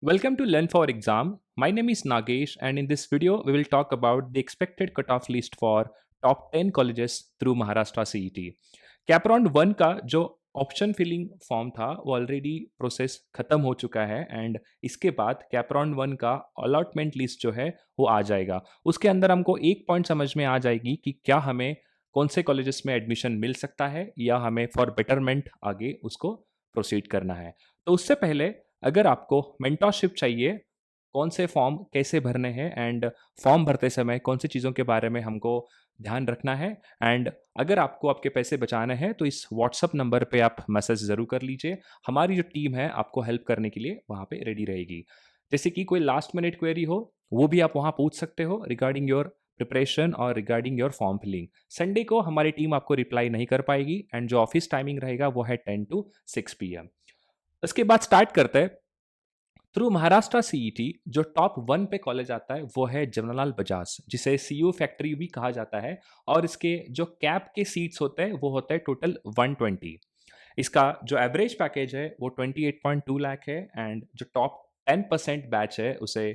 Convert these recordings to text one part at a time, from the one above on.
Welcome to Learn for Exam. My name is Nagesh, and in this video, we will talk about the expected cutoff list for top 10 colleges through Maharashtra CET. कैपराउंड 1 का जो option filling form था वो already process खत्म हो चुका है and इसके बाद कैपराउंड 1 का अलॉटमेंट लिस्ट जो है वो आ जाएगा। उसके अंदर हमको एक पॉइंट समझ में आ जाएगी कि क्या हमें कौन से कॉलेजेस में एडमिशन मिल सकता है या हमें फॉर बेटरमेंट आगे उसको प्रोसीड करना है। तो उससे पहले अगर आपको मेंटरशिप चाहिए, कौन से फॉर्म कैसे भरने हैं एंड फॉर्म भरते समय कौन सी चीज़ों के बारे में हमको ध्यान रखना है एंड अगर आपको आपके पैसे बचाने हैं तो इस व्हाट्सअप नंबर पे आप मैसेज ज़रूर कर लीजिए। हमारी जो टीम है आपको हेल्प करने के लिए वहाँ पे रेडी रहेगी। जैसे कि कोई लास्ट मिनट क्वेरी हो, वो भी आप वहाँ पूछ सकते हो रिगार्डिंग योर प्रिपरेशन और regarding your form filling. Sunday को हमारी टीम आपको रिप्लाई नहीं कर पाएगी एंड जो ऑफिस टाइमिंग रहेगा वो है 10 to 6 PM। इसके बाद स्टार्ट करते हैं। थ्रू महाराष्ट्र सीईटी जो टॉप 1 पे कॉलेज आता है वो है जमनालाल बजाज, जिसे सीयू फैक्ट्री भी कहा जाता है। और इसके जो कैप के सीट्स होते हैं वो होते हैं टोटल 120। इसका जो एवरेज पैकेज है वो 28.2 लाख है एंड जो टॉप 10% बैच है उसे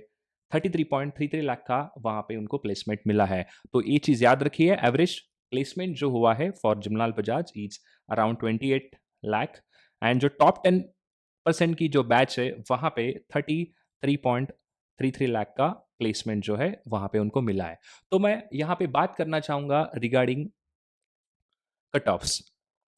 33.33 लाख का वहाँ पे उनको प्लेसमेंट मिला है। तो ये चीज़ याद रखिए, एवरेज प्लेसमेंट जो हुआ है for Jamnalal Bajaj is around 28 lakh and जो टॉप 10% की जो बैच है वहाँ पे 33.33 लाख का प्लेसमेंट जो है वहाँ पे उनको मिला है। तो मैं यहाँ पे बात करना चाहूँगा regarding cut offs.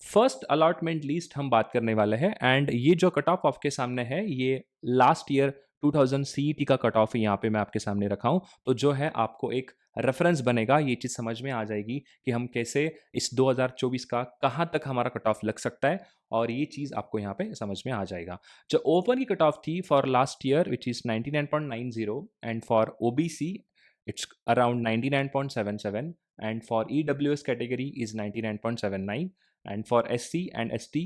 First allotment list हम बात करने वाले हैं एंड ये जो कट ऑफ आपके सामने है ये लास्ट ईयर 2000 सीईटी का कट ऑफ यहाँ पे मैं आपके सामने रखा हूँ। तो जो है आपको एक रेफरेंस बनेगा, ये चीज़ समझ में आ जाएगी कि हम कैसे इस 2024 का कहाँ तक हमारा कट ऑफ लग सकता है और ये चीज़ आपको यहाँ पे समझ में आ जाएगा। जो ओपन की कट ऑफ थी for last year which is 99.90 and for OBC it's around 99.77 and for EWS category is 99.79 and for SC and ST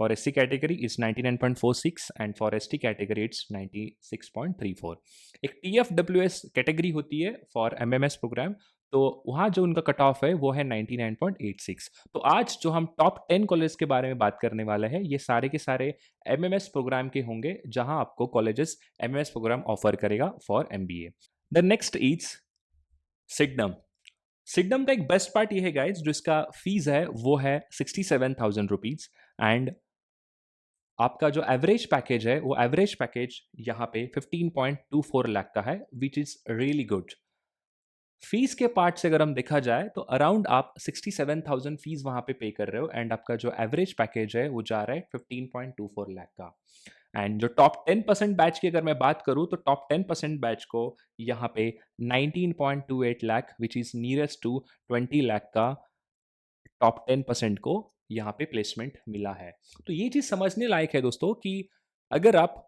for SC category is 99.46 and for ST category it's 96.34। एक TFWS category होती है for MMS programme, तो वहाँ जो उनका cut off है वो है 99.86। तो आज जो हम टॉप 10 कॉलेज के बारे में बात करने वाले हैं ये सारे के सारे MMS प्रोग्राम के होंगे जहाँ आपको कॉलेजेस MMS प्रोग्राम ऑफर करेगा for MBA। The next is signum. Signum का एक बेस्ट पार्ट ये है गाइज, जो इसका फीस है वो है 67,000 रुपीज एंड आपका जो एवरेज पैकेज है वो एवरेज पैकेज यहाँ पे 15.24 लाख का है which is really good. Fees के पार्ट से अगर हम देखा जाए तो अराउंड आप 67,000 फीस वहां पे पे कर रहे हो एंड आपका जो एवरेज पैकेज है वो जा रहा है 15.24 लाख का। एंड जो टॉप 10% बैच की अगर मैं बात करूं तो टॉप 10% बैच को यहाँ पे 19.28 lakh which is nearest to 20 lakh का टॉप 10% को यहाँ पे प्लेसमेंट मिला है। तो ये चीज़ समझने लायक है दोस्तों कि अगर आप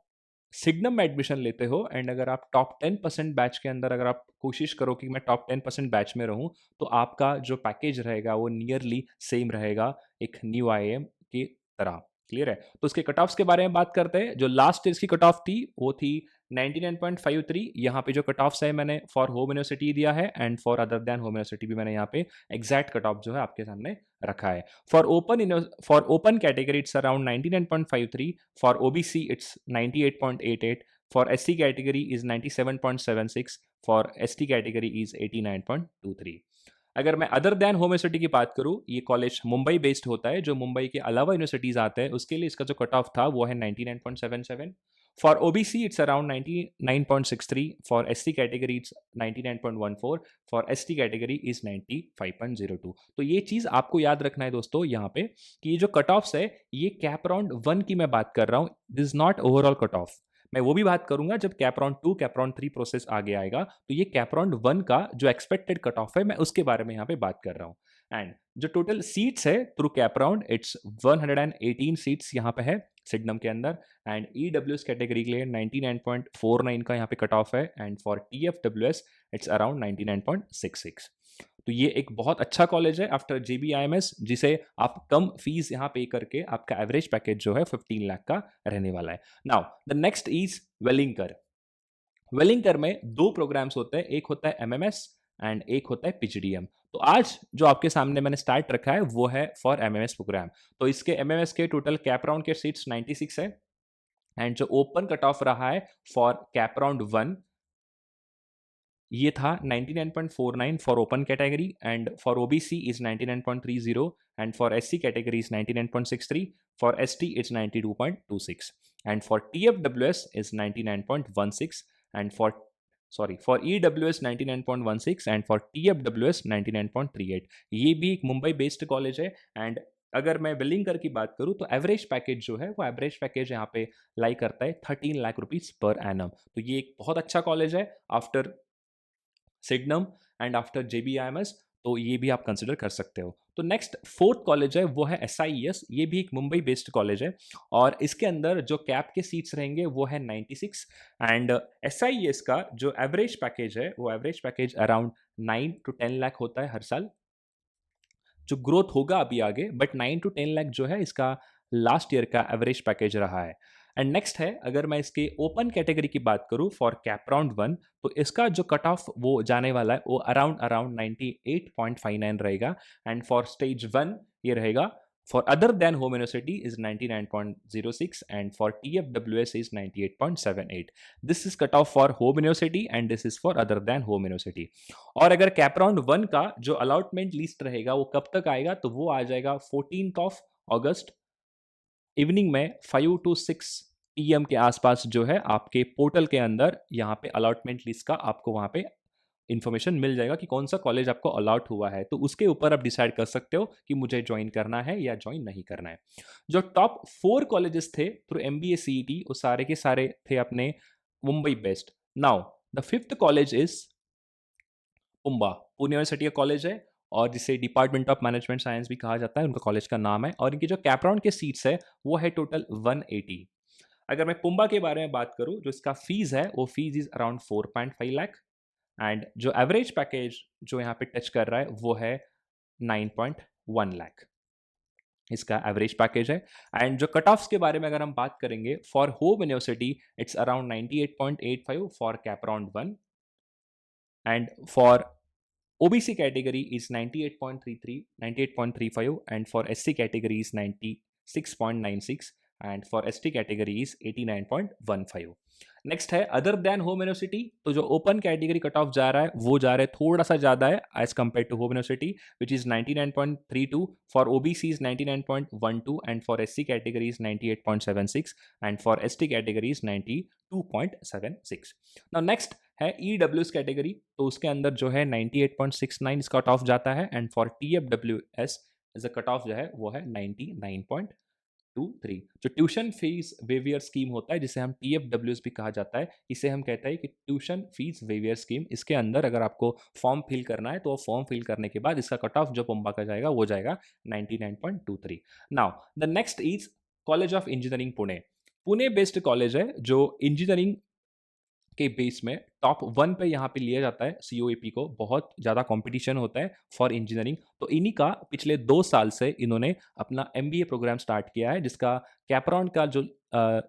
सिग्नम में एडमिशन लेते हो एंड अगर आप टॉप 10% बैच के अंदर अगर आप कोशिश करो कि मैं टॉप 10% बैच में रहूं तो आपका जो पैकेज रहेगा वो नियरली सेम रहेगा एक न्यू आईएम की तरह। क्लियर है? तो उसके कट ऑफ्स के बारे में बात करते हैं। जो लास्ट ईयर की कट ऑफ थी वो थी 99.53। यहाँ पे जो कट ऑफ्स है मैंने फॉर होम यूनिवर्सिटी दिया है and for other than home university भी मैंने यहाँ पे एग्जैक्ट कट ऑफ जो है आपके सामने रखा है। For open category it's around 99.53, for OBC it's 98.88, for SC category is 97.76, for ST category is 89.23। अगर मैं अदर दैन होम यूनिवर्सिटी की बात करूं, ये कॉलेज मुंबई बेस्ड होता है, जो मुंबई के अलावा यूनिवर्सिटीज आते हैं उसके लिए इसका जो कट ऑफ था वो है 99.77। For OBC it's around 99.63, for SC category it's 99.14, for ST category is 95.02। तो ये चीज़ आपको याद रखना है दोस्तों यहाँ पे कि ये जो कट ऑफ्स है ये कैप राउंड 1 की मैं बात कर रहा हूँ, this is not overall cut off. मैं वो भी बात करूंगा जब cap round 2 cap round 3 process आगे आएगा। तो ये कैप राउंड 1 का जो एक्सपेक्टेड कट ऑफ है मैं उसके बारे में यहाँ पे बात कर रहा हूँ। एंड जो टोटल सीट्स है through cap round it's 118 seats यहाँ पे है सिग्नम के अंदर एंड ईडब्ल्यूएस कैटेगरी के लिए 99.49 का यहाँ पे कट ऑफ है and for TFWS it's around 99.66। तो ये एक बहुत अच्छा कॉलेज है आफ्टर जेबीआईएमएस, जिसे आप कम फीस यहाँ पे करके आपका एवरेज पैकेज जो है 15 लाख का रहने वाला है। Now the next is Welingkar. Welingkar में दो प्रोग्राम्स होते हैं, एक होता है एमएमएस एंड एक होता है पीजीडीएम। तो आज जो आपके सामने मैंने स्टार्ट रखा है वो है फॉर एमएमएस प्रोग्राम। तो इसके एमएमएस के टोटल कैप राउंड के सीट्स 96 है एंड जो ओपन कट ऑफ रहा है फॉर कैप राउंड 1 ये था 99.49 for open category and for OBC is 99.30 and for SC category is 99.63 for ST is 92.26 and for TFWS is 99.16 and for EWS 99.16 and for TFWS 99.38 ये भी एक Mumbai based college है and अगर मैं billing की बात करूं तो एवरेज पैकेज जो है वो एवरेज पैकेज यहाँ पे लाई करता है 13 लाख रुपीज पर एनम। तो ये एक बहुत अच्छा कॉलेज है after signum and after JBIMS, तो ये भी आप कंसिडर कर सकते हो। तो नेक्स्ट फोर्थ कॉलेज है वो है एसआईएस, ये भी एक मुंबई बेस्ड कॉलेज है और इसके अंदर जो कैप के सीट्स रहेंगे वो है 96 एंड एसआईएस का जो एवरेज पैकेज है वो average package around 9 to 10 lakh होता है हर साल, जो ग्रोथ होगा अभी आगे, बट 9 to 10 लाख जो है इसका लास्ट ईयर का एवरेज पैकेज रहा है। एंड नेक्स्ट है अगर मैं इसके ओपन कैटेगरी की बात करूं फॉर कैप राउंड 1 तो इसका जो कट ऑफ वो जाने वाला है वो अराउंड अराउंड 98.59 रहेगा एंड फॉर स्टेज 1 ये रहेगा for other than home university is 99.06 and for TFWS is 98.78। This is cut off for home university and this is for other than home university. और अगर कैप राउंड 1 का जो allotment list रहेगा वो कब तक आएगा तो वो आ जाएगा 14 अगस्त इवनिंग में 5 to 6 PM के आसपास जो है आपके पोर्टल के अंदर यहाँ पे अलॉटमेंट लिस्ट का आपको वहाँ पे इन्फॉर्मेशन मिल जाएगा कि कौन सा कॉलेज आपको अलॉट हुआ है। तो उसके ऊपर आप डिसाइड कर सकते हो कि मुझे ज्वाइन करना है या ज्वाइन नहीं करना है। जो टॉप 4 कॉलेजेस थे थ्रू MBA CET वो सारे के सारे थे अपने Mumbai based. Now the fifth college is PUMBA, Pune university का कॉलेज है और जिसे डिपार्टमेंट ऑफ मैनेजमेंट साइंस भी कहा जाता है, उनका कॉलेज का नाम है और इनके जो कैप राउंड के सीट्स है वो है टोटल 180। अगर मैं पुम्बा के बारे में बात करूं जो इसका फीस है वो fees is around 4.5 lakh and जो एवरेज पैकेज जो यहाँ पे टच कर रहा है वो है 9.1 लाख इसका एवरेज पैकेज है। एंड जो कट ऑफ्स के बारे में अगर हम बात करेंगे for home university it's around 98.85 for cap round 1 and for OBC category is 98.33, 98.35 and for SC category is 96.96 and for ST category is 89.15। Next है अदर देन होम यूनिवर्सिटी, तो जो ओपन कैटेगरी कट ऑफ जा रहा है वो जा रहा है थोड़ा सा ज़्यादा है as compared to home university which is 99.32, for OBC is 99.12 and for SC category is 98.76 and for ST category is 92.76। Now next है EWS कैटेगरी, तो उसके अंदर जो है 98.69 इसका कट ऑफ जाता है and for TFWS as a cut off जो है वो है 99.23। जो ट्यूशन फीस वेवियर स्कीम होता है जिसे हम TFWS भी कहा जाता है, इसे हम कहते हैं कि ट्यूशन फीस वेवियर स्कीम। इसके अंदर अगर आपको फॉर्म फिल करना है तो फॉर्म फिल करने के बाद इसका कट ऑफ जो पुम्बा का जाएगा वो जाएगा 99.23। Now the next is college of engineering Pune, Pune based college है जो इंजीनियरिंग के बेस में टॉप 1 पे यहाँ पे लिया जाता है COAP को, बहुत ज़्यादा कंपटीशन होता है फॉर इंजीनियरिंग। तो इन्हीं का पिछले 2 साल से इन्होंने अपना MBA प्रोग्राम स्टार्ट किया है जिसका कैपराउंड का जो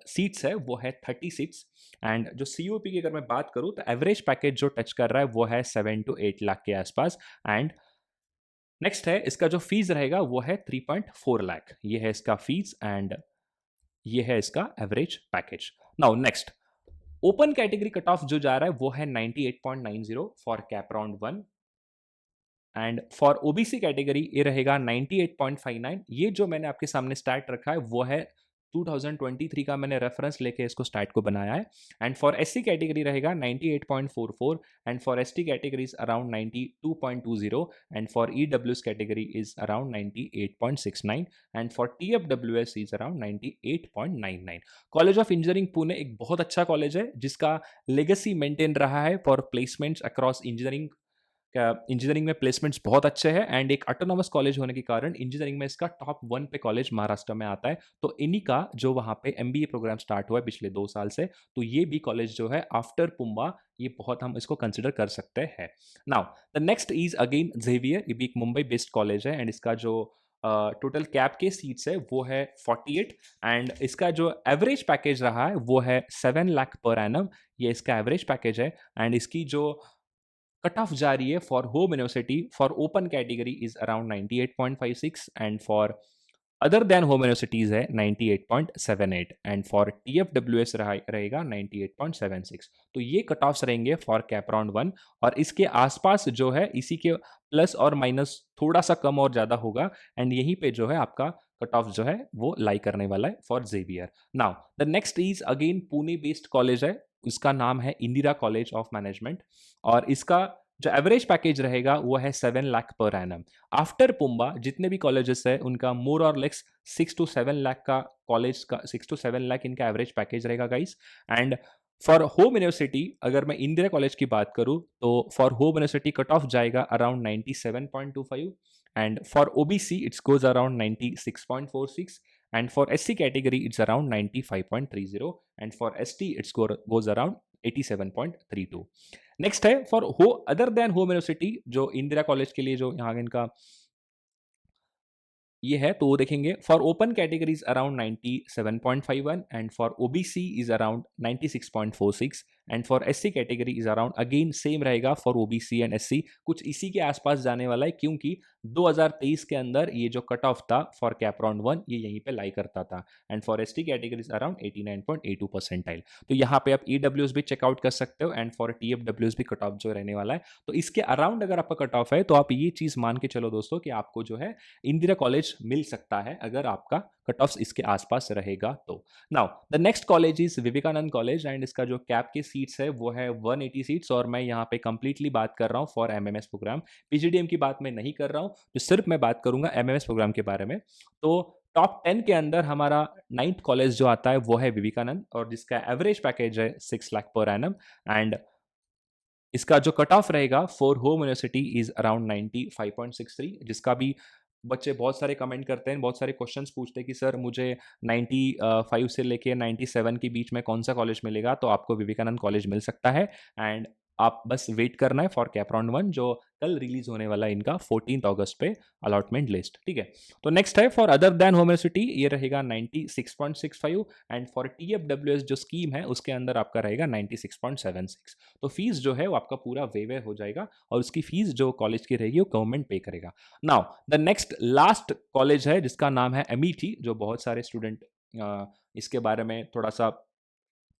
सीट्स है वो है 30 सीट्स एंड जो COAP की अगर मैं बात करूँ तो एवरेज पैकेज जो टच कर रहा है वो है 7 to 8 लाख के आसपास एंड नेक्स्ट है इसका जो फीस रहेगा वो है 3.4 लाख, ये है इसका फीस एंड ये है इसका average package. Now next open category cut off जो जा रहा है वो है 98.90 for cap round 1 and for OBC category ये रहेगा 98.59। ये जो मैंने आपके सामने स्टार्ट रखा है वो है 2023 का, मैंने रेफरेंस लेके इसको स्टार्ट को बनाया है एंड फॉर SC कैटेगरी रहेगा 98.44 and for ST category is around 92.20 and for EWS category is around 98.69 and for TFWS is around 98.99। College of engineering Pune एक बहुत अच्छा कॉलेज है जिसका लेगेसी मेंटेन रहा है for placements across engineering. Engineering में placements बहुत अच्छे हैं एंड एक ऑटोनॉमस कॉलेज होने के कारण इंजीनियरिंग में इसका टॉप 1 पे कॉलेज महाराष्ट्र में आता है। तो इन्हीं का जो वहाँ पे MBA प्रोग्राम स्टार्ट हुआ है पिछले 2 साल से, तो ये भी कॉलेज जो है आफ्टर पुम्बा ये बहुत हम इसको कंसिडर कर सकते हैं। Now the next is again Xavier, ये भी एक मुंबई बेस्ड कॉलेज है एंड इसका जो टोटल कैप के सीट्स है वो है 48 एंड इसका जो एवरेज पैकेज रहा है वो है 7 लाख पर एनम, ये इसका एवरेज पैकेज है एंड इसकी जो कट ऑफ जा रही है for home university for open category is around 98.56 and for other than home universities है 98.78 एंड फॉर TFWS रहेगा 98.76। तो ये कट ऑफ्स रहेंगे फॉर कैप राउंड 1 और इसके आसपास जो है इसी के प्लस और माइनस थोड़ा सा कम और ज़्यादा होगा एंड यहीं पे जो है आपका कट ऑफ जो है वो लाई करने वाला है for Xavier. Now the next is again Pune based college है, इसका नाम है इंदिरा कॉलेज ऑफ मैनेजमेंट और इसका जो एवरेज पैकेज रहेगा वो है 7 lakh per annum. After Pumbaa जितने भी कॉलेजेस है उनका मोर और लेस 6 to 7 लाख का कॉलेज का 6 to 7 लाख इनका एवरेज पैकेज रहेगा guys. And for home university अगर मैं इंदिरा कॉलेज की बात करूं तो for home university cut off जाएगा around 97.25 and for OBC it's goes around 96.46 and for SC category it's around 95.30 and for ST it's goes around 87.32। Next है for हो other than home university जो Indira college के लिए जो यहाँ इनका ये है तो वो देखेंगे for open categories around 97.51 and for OBC is around 96.46 and for SC category is around again same रहेगा फॉर ओबीसी एंड एससी, कुछ इसी के आसपास जाने वाला है क्योंकि 2023 के अंदर ये जो कट ऑफ था फॉर कैप राउंड 1 ये यहीं पे लाई करता था and for ST categories around 89.82 percentile. तो यहाँ पे आप ईडब्ल्यूएस भी चेकआउट कर सकते हो एंड फॉर टीएफडब्ल्यूएस भी कट ऑफ जो रहने वाला है। तो इसके अराउंड अगर आपका कट ऑफ है तो आप ये चीज मान के चलो दोस्तों कि आपको जो है इंदिरा कॉलेज मिल सकता है अगर आपका कट ऑफ इसके आसपास रहेगा तो। Now the next college is Vivekanand college and इसका जो कैप के सीट्स है वो है 180 सीट्स और मैं यहाँ पे कंप्लीटली बात कर रहा हूँ फॉर एमएमएस प्रोग्राम, पीजीडीएम की बात मैं नहीं कर रहा हूँ, तो सिर्फ मैं बात करूंगा एमएमएस प्रोग्राम के बारे में। तो टॉप 10 के अंदर हमारा 9th कॉलेज जो आता है वो है विवेकानंद और जिसका एवरेज पैकेज है 6 लाख पर एनम एंड इसका जो कट ऑफ रहेगा for home university is around 95.63, जिसका भी बच्चे बहुत सारे कमेंट करते हैं, बहुत सारे क्वेश्चंस पूछते हैं कि सर मुझे 95 से लेके 97 के बीच में कौन सा कॉलेज मिलेगा, तो आपको विवेकानंद कॉलेज मिल सकता है एंड आप बस वेट करना है फॉर कैप राउंड 1 जो कल रिलीज होने वाला है इनका 14 अगस्त पे अलॉटमेंट लिस्ट, ठीक है। तो नेक्स्ट है for other than home university, ये रहेगा 96.65 एंड फॉर टीएफडब्ल्यूएस जो स्कीम है उसके अंदर आपका रहेगा 96.76। तो फीस जो है वो आपका पूरा वेवे हो जाएगा और उसकी फीस जो कॉलेज की रहेगी वो गवर्नमेंट पे करेगा। Now the next last college है जिसका नाम है एमईटी, जो बहुत सारे स्टूडेंट इसके बारे में थोड़ा सा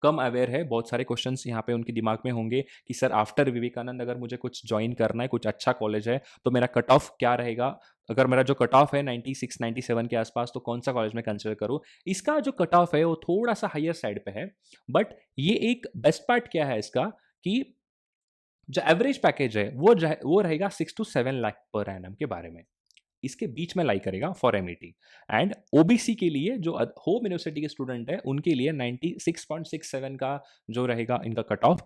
कम अवेयर है, बहुत सारे क्वेश्चंस यहाँ पे उनके दिमाग में होंगे कि सर आफ्टर विवेकानंद अगर मुझे कुछ ज्वाइन करना है, कुछ अच्छा कॉलेज है तो मेरा कट ऑफ क्या रहेगा, अगर मेरा जो कट ऑफ है 96 97 के आसपास तो कौन सा कॉलेज में कंसिडर करूँ। इसका जो कट ऑफ है वो थोड़ा सा हायर साइड पे है, बट ये एक बेस्ट पार्ट क्या है इसका कि जो एवरेज पैकेज है वो रहेगा 6 to 7 लाख पर एनम के बारे में, इसके बीच में लाई करेगा फॉर एमईटी एंड ओबीसी के लिए जो होम यूनिवर्सिटी के स्टूडेंट है उनके लिए 96.67 का जो रहेगा इनका कट ऑफ,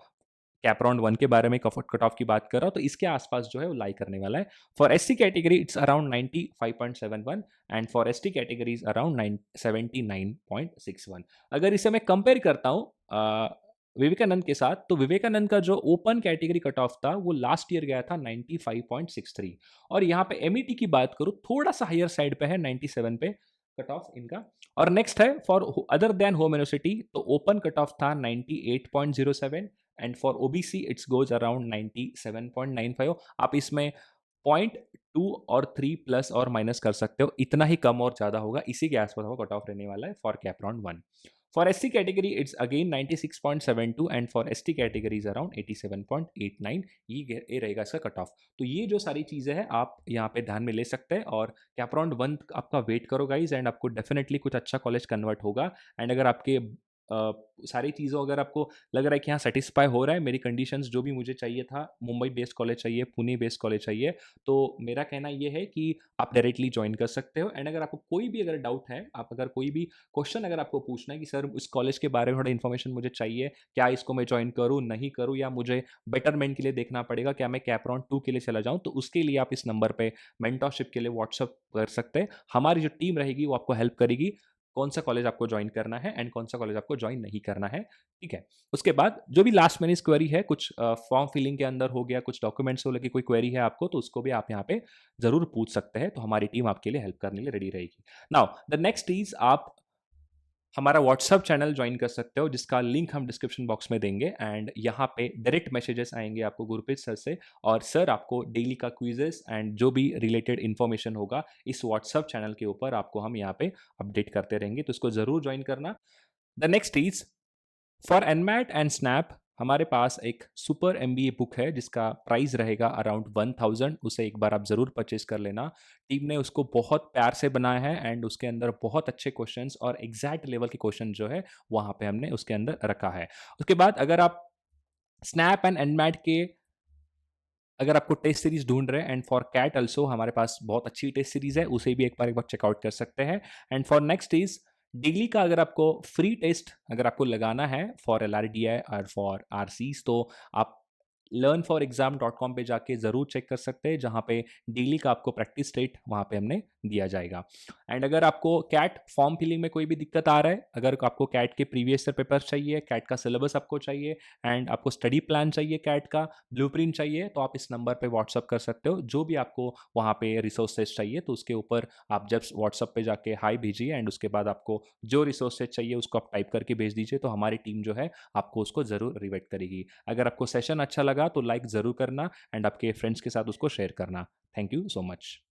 कैप राउंड 1 के बारे में कट ऑफ की बात कर रहा हूं तो इसके आसपास जो है वो लाई करने वाला है। For SC category it's around 95.71 and for ST category is around 79.61। अगर इसे मैं कंपेयर करता हूं विवेकानंद के साथ, तो विवेकानंद का जो ओपन कैटेगरी कट ऑफ था वो लास्ट ईयर गया था 95.63 और यहाँ पे एमईटी की बात करूँ थोड़ा सा हायर साइड पे है 97 पे कट ऑफ इनका। और नेक्स्ट है for other than home university, तो ओपन कट ऑफ था 98.07 and for OBC it's goes around 97.95। आप इसमें 0.2 और 3 प्लस और माइनस कर सकते हो, इतना ही कम और ज़्यादा होगा, इसी के आसपास वो कट ऑफ रहने वाला है for cap round 1। For SC category it's again 96.72 and for ST category is around 87.89, ये रहेगा इसका कट ऑफ। तो ये जो सारी चीज़ें हैं आप यहाँ पे ध्यान में ले सकते हैं और कैप राउंड 1 आपका वेट करो गाइज एंड आपको डेफिनेटली कुछ अच्छा कॉलेज कन्वर्ट होगा एंड अगर आपके सारी चीज़ों अगर आपको लग रहा है कि हाँ सेटिस्फाई हो रहा है, मेरी कंडीशंस जो भी मुझे चाहिए था, मुंबई बेस्ड कॉलेज चाहिए, पुणे बेस्ड कॉलेज चाहिए, तो मेरा कहना ये है कि आप डायरेक्टली ज्वाइन कर सकते हो एंड अगर आपको कोई भी अगर डाउट है, आप अगर कोई भी क्वेश्चन अगर आपको पूछना है कि सर इस कॉलेज के बारे में थोड़ा इन्फॉर्मेशन मुझे चाहिए, क्या इसको मैं ज्वाइन करूँ नहीं करूँ या मुझे बेटरमेंट के लिए देखना पड़ेगा, क्या मैं कैप राउंड 2 के लिए चला जाऊँ, तो उसके लिए आप इस नंबर पर मेंटरशिप के लिए व्हाट्सअप कर सकते हैं। हमारी जो टीम रहेगी वो आपको हेल्प करेगी कौन सा कॉलेज आपको ज्वाइन करना है एंड कौन सा कॉलेज आपको ज्वाइन नहीं करना है, ठीक है। उसके बाद जो भी लास्ट मिनट क्वेरी है, कुछ फॉर्म फिलिंग के अंदर हो गया, कुछ डॉक्यूमेंट्स को लेकर कोई क्वेरी है आपको, तो उसको भी आप यहाँ पे जरूर पूछ सकते हैं, तो हमारी टीम आपके लिए हेल्प करने के लिए रेडी रहेगी। नाउ द नेक्स्ट इज आप हमारा व्हाट्सएप चैनल ज्वाइन कर सकते हो जिसका लिंक हम डिस्क्रिप्शन बॉक्स में देंगे एंड यहाँ पे डायरेक्ट मैसेजेस आएंगे आपको गुरप्रीत सर से और सर आपको डेली का क्विजेस एंड जो भी रिलेटेड इन्फॉर्मेशन होगा इस व्हाट्सएप चैनल के ऊपर आपको हम यहाँ पे अपडेट करते रहेंगे, तो इसको ज़रूर ज्वाइन करना। The next is for NMAT and snap हमारे पास एक सुपर एमबीए बुक है जिसका प्राइस रहेगा अराउंड 1000, उसे एक बार आप ज़रूर परचेज कर लेना। टीम ने उसको बहुत प्यार से बनाया है एंड उसके अंदर बहुत अच्छे क्वेश्चंस और एग्जैक्ट लेवल के क्वेश्चन जो है वहाँ पे हमने उसके अंदर रखा है। उसके बाद अगर आप स्नैप एंड एनमैट के अगर आपको टेस्ट सीरीज ढूंढ रहे हैं एंड फॉर कैट ऑल्सो हमारे पास बहुत अच्छी टेस्ट सीरीज है, उसे भी एक बार चेकआउट कर सकते हैं। And for next is daily का अगर आपको फ्री टेस्ट अगर आपको लगाना है for L R D I और फॉर आर सीज, तो आप learnforexam.com पे जाके ज़रूर चेक कर सकते हैं जहाँ पे डेली का आपको प्रैक्टिस रेट वहाँ पे हमने दिया जाएगा। एंड अगर आपको कैट फॉर्म फिलिंग में कोई भी दिक्कत आ रहा है, अगर आपको कैट के प्रीवियस ईयर पेपर चाहिए, कैट का सिलेबस आपको चाहिए एंड आपको स्टडी प्लान चाहिए, कैट का ब्लूप्रिंट चाहिए, तो आप इस नंबर पे व्हाट्सअप कर सकते हो। जो भी आपको वहाँ पे रिसोर्सेज चाहिए तो उसके ऊपर आप जब व्हाट्सअप पे जाके हाई भेजिए एंड उसके बाद आपको जो रिसोर्सेज चाहिए उसको आप टाइप करके भेज दीजिए, तो हमारी टीम जो है आपको उसको ज़रूर रिवेट करेगी। अगर आपको सेशन अच्छा लगा तो लाइक ज़रूर करना एंड आपके फ्रेंड्स के साथ उसको शेयर करना। Thank you so much.